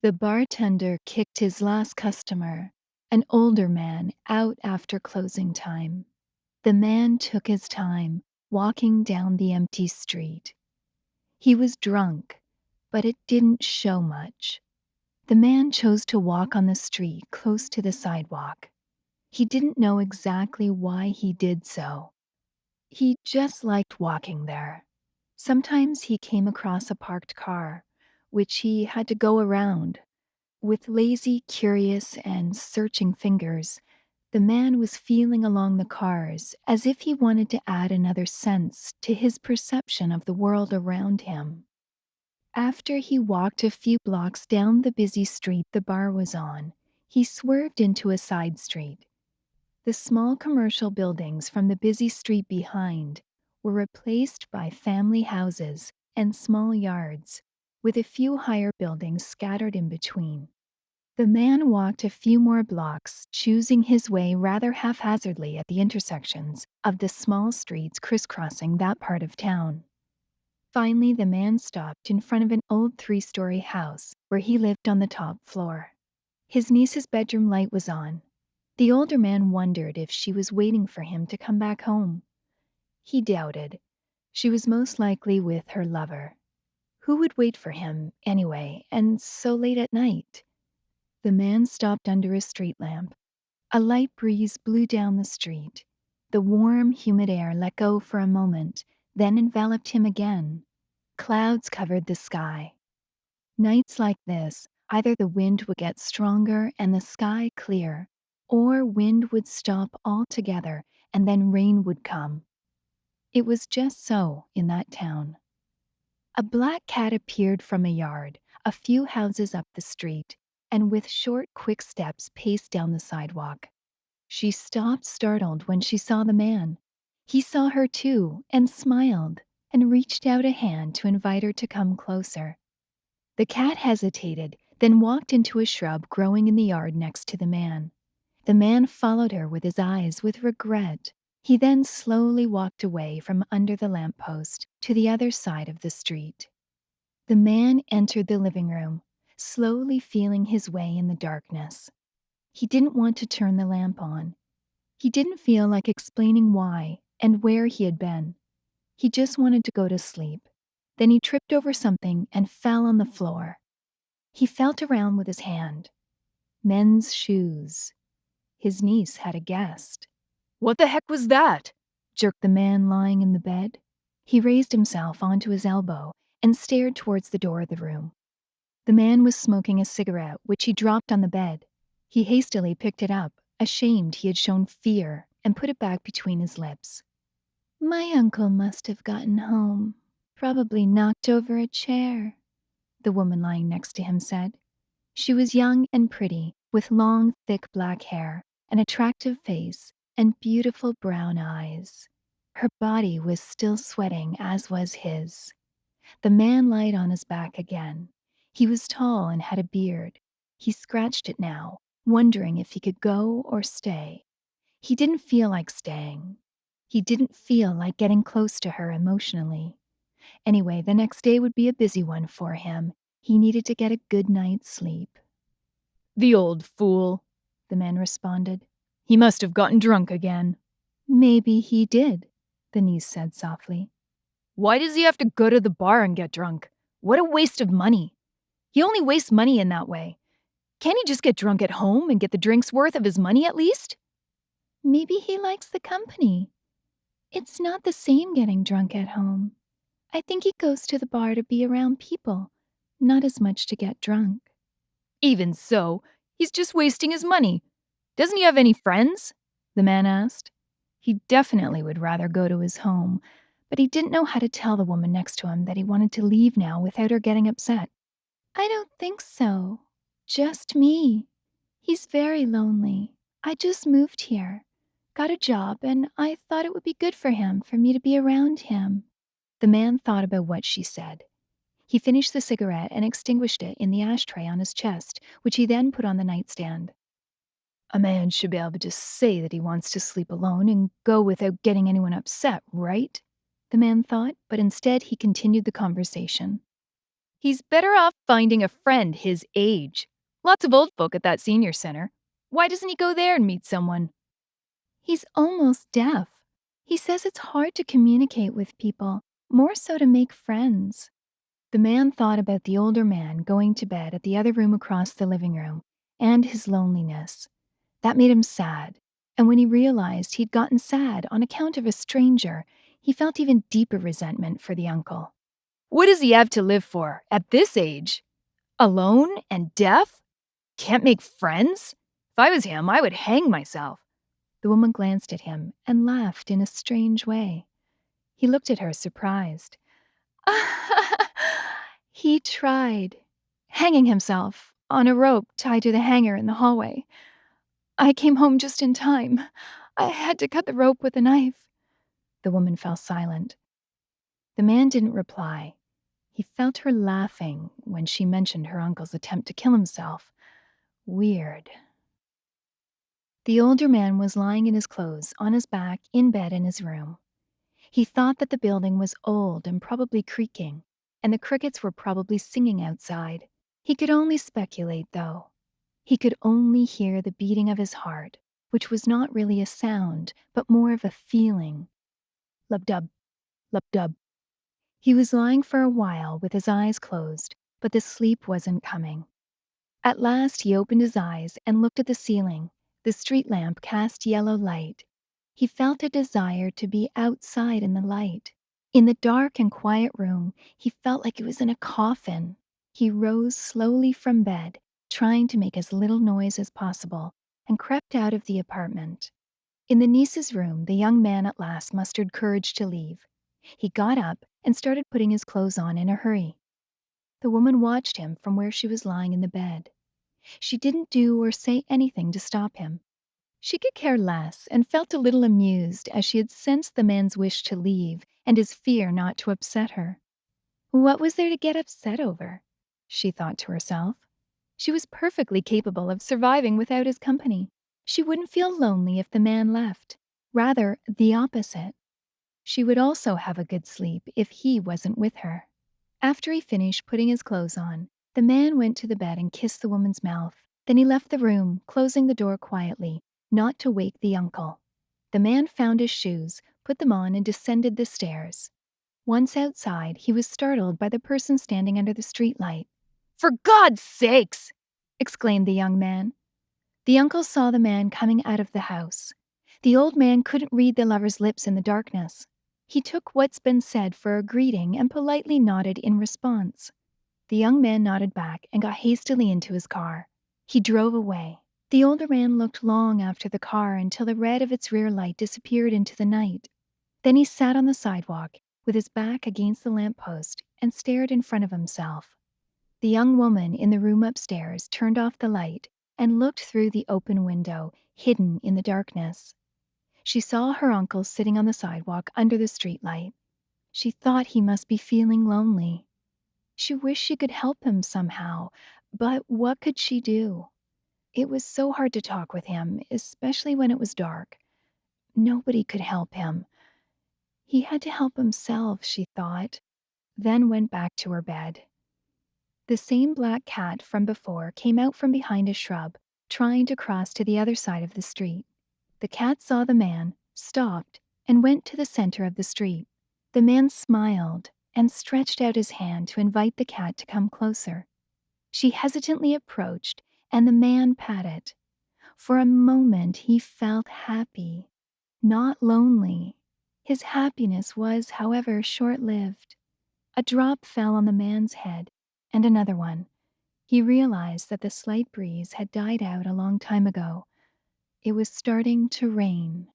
The bartender kicked his last customer, an older man, out after closing time. The man took his time, walking down the empty street. He was drunk, but it didn't show much. The man chose to walk on the street close to the sidewalk. He didn't know exactly why he did so. He just liked walking there. Sometimes he came across a parked car, which he had to go around. With lazy, curious, and searching fingers, the man was feeling along the cars as if he wanted to add another sense to his perception of the world around him. After he walked a few blocks down the busy street the bar was on, he swerved into a side street. The small commercial buildings from the busy street behind were replaced by family houses and small yards, with a few higher buildings scattered in between. The man walked a few more blocks, choosing his way rather haphazardly at the intersections of the small streets crisscrossing that part of town. Finally, the man stopped in front of an old 3-story house where he lived on the top floor. His niece's bedroom light was on. The older man wondered if she was waiting for him to come back home. He doubted. She was most likely with her lover. Who would wait for him, anyway, and so late at night? The man stopped under a street lamp. A light breeze blew down the street. The warm, humid air let go for a moment, then enveloped him again. Clouds covered the sky. Nights like this, either the wind would get stronger and the sky clear, or wind would stop altogether and then rain would come. It was just so in that town. A black cat appeared from a yard, a few houses up the street, and with short, quick steps paced down the sidewalk. She stopped startled when she saw the man. He saw her too and smiled and reached out a hand to invite her to come closer. The cat hesitated, then walked into a shrub growing in the yard next to the man. The man followed her with his eyes with regret. He then slowly walked away from under the lamppost to the other side of the street. The man entered the living room, slowly feeling his way in the darkness. He didn't want to turn the lamp on. He didn't feel like explaining why and where he had been. He just wanted to go to sleep. Then he tripped over something and fell on the floor. He felt around with his hand. Men's shoes. His niece had a guest. "What the heck was that?" jerked the man lying in the bed. He raised himself onto his elbow and stared towards the door of the room. The man was smoking a cigarette, which he dropped on the bed. He hastily picked it up, ashamed he had shown fear, and put it back between his lips. "My uncle must have gotten home. Probably knocked over a chair," the woman lying next to him said. She was young and pretty, with long, thick black hair, an attractive face, and beautiful brown eyes. Her body was still sweating, as was his. The man lied on his back again. He was tall and had a beard. He scratched it now, wondering if he could go or stay. He didn't feel like staying. He didn't feel like getting close to her emotionally. Anyway, the next day would be a busy one for him. He needed to get a good night's sleep. "The old fool," the man responded. "He must have gotten drunk again." "Maybe he did," the niece said softly. "Why does he have to go to the bar and get drunk? What a waste of money. He only wastes money in that way. Can't he just get drunk at home and get the drink's worth of his money at least?" "Maybe he likes the company. It's not the same getting drunk at home. I think he goes to the bar to be around people, not as much to get drunk." "Even so, he's just wasting his money. Doesn't he have any friends?" the man asked. He definitely would rather go to his home, but he didn't know how to tell the woman next to him that he wanted to leave now without her getting upset. "I don't think so. Just me. He's very lonely. I just moved here, got a job, and I thought it would be good for him for me to be around him." The man thought about what she said. He finished the cigarette and extinguished it in the ashtray on his chest, which he then put on the nightstand. "A man should be able to say that he wants to sleep alone and go without getting anyone upset, right?" the man thought, but instead he continued the conversation. He's better off finding a friend his age. Lots of old folk at that senior center. Why doesn't he go there and meet someone? He's almost deaf. He says it's hard to communicate with people, more so to make friends. The man thought about the older man going to bed at the other room across the living room and his loneliness. That made him sad, and when he realized he'd gotten sad on account of a stranger, he felt even deeper resentment for the uncle. What does he have to live for at this age? Alone and deaf? Can't make friends? If I was him, I would hang myself. The woman glanced at him and laughed in a strange way. He looked at her, surprised. He tried, hanging himself on a rope tied to the hanger in the hallway. I came home just in time. I had to cut the rope with a knife. The woman fell silent. The man didn't reply. He felt her laughing when she mentioned her uncle's attempt to kill himself. Weird. The older man was lying in his clothes, on his back, in bed in his room. He thought that the building was old and probably creaking, and the crickets were probably singing outside. He could only speculate, though. He could only hear the beating of his heart, which was not really a sound, but more of a feeling. Lub-dub, lub-dub. He was lying for a while with his eyes closed, but the sleep wasn't coming. At last he opened his eyes and looked at the ceiling. The street lamp cast yellow light. He felt a desire to be outside in the light. In the dark and quiet room, he felt like he was in a coffin. He rose slowly from bed, trying to make as little noise as possible, and crept out of the apartment. In the niece's room, the young man at last mustered courage to leave. He got up and started putting his clothes on in a hurry. The woman watched him from where she was lying in the bed. She didn't do or say anything to stop him. She could care less and felt a little amused as she had sensed the man's wish to leave and his fear not to upset her. What was there to get upset over? She thought to herself. She was perfectly capable of surviving without his company. She wouldn't feel lonely if the man left. Rather, the opposite. She would also have a good sleep if he wasn't with her. After he finished putting his clothes on, the man went to the bed and kissed the woman's mouth. Then he left the room, closing the door quietly, not to wake the uncle. The man found his shoes, put them on, and descended the stairs. Once outside, he was startled by the person standing under the streetlight. "For God's sakes!" exclaimed the young man. The uncle saw the man coming out of the house. The old man couldn't read the lover's lips in the darkness. He took what's been said for a greeting and politely nodded in response. The young man nodded back and got hastily into his car. He drove away. The older man looked long after the car until the red of its rear light disappeared into the night. Then he sat on the sidewalk with his back against the lamppost and stared in front of himself. The young woman in the room upstairs turned off the light and looked through the open window, hidden in the darkness. She saw her uncle sitting on the sidewalk under the streetlight. She thought he must be feeling lonely. She wished she could help him somehow, but what could she do? It was so hard to talk with him, especially when it was dark. Nobody could help him. He had to help himself, she thought, then went back to her bed. The same black cat from before came out from behind a shrub, trying to cross to the other side of the street. The cat saw the man, stopped, and went to the center of the street. The man smiled and stretched out his hand to invite the cat to come closer. She hesitantly approached, and the man patted. For a moment he felt happy, not lonely. His happiness was, however, short-lived. A drop fell on the man's head, and another one. He realized that the slight breeze had died out a long time ago. It was starting to rain.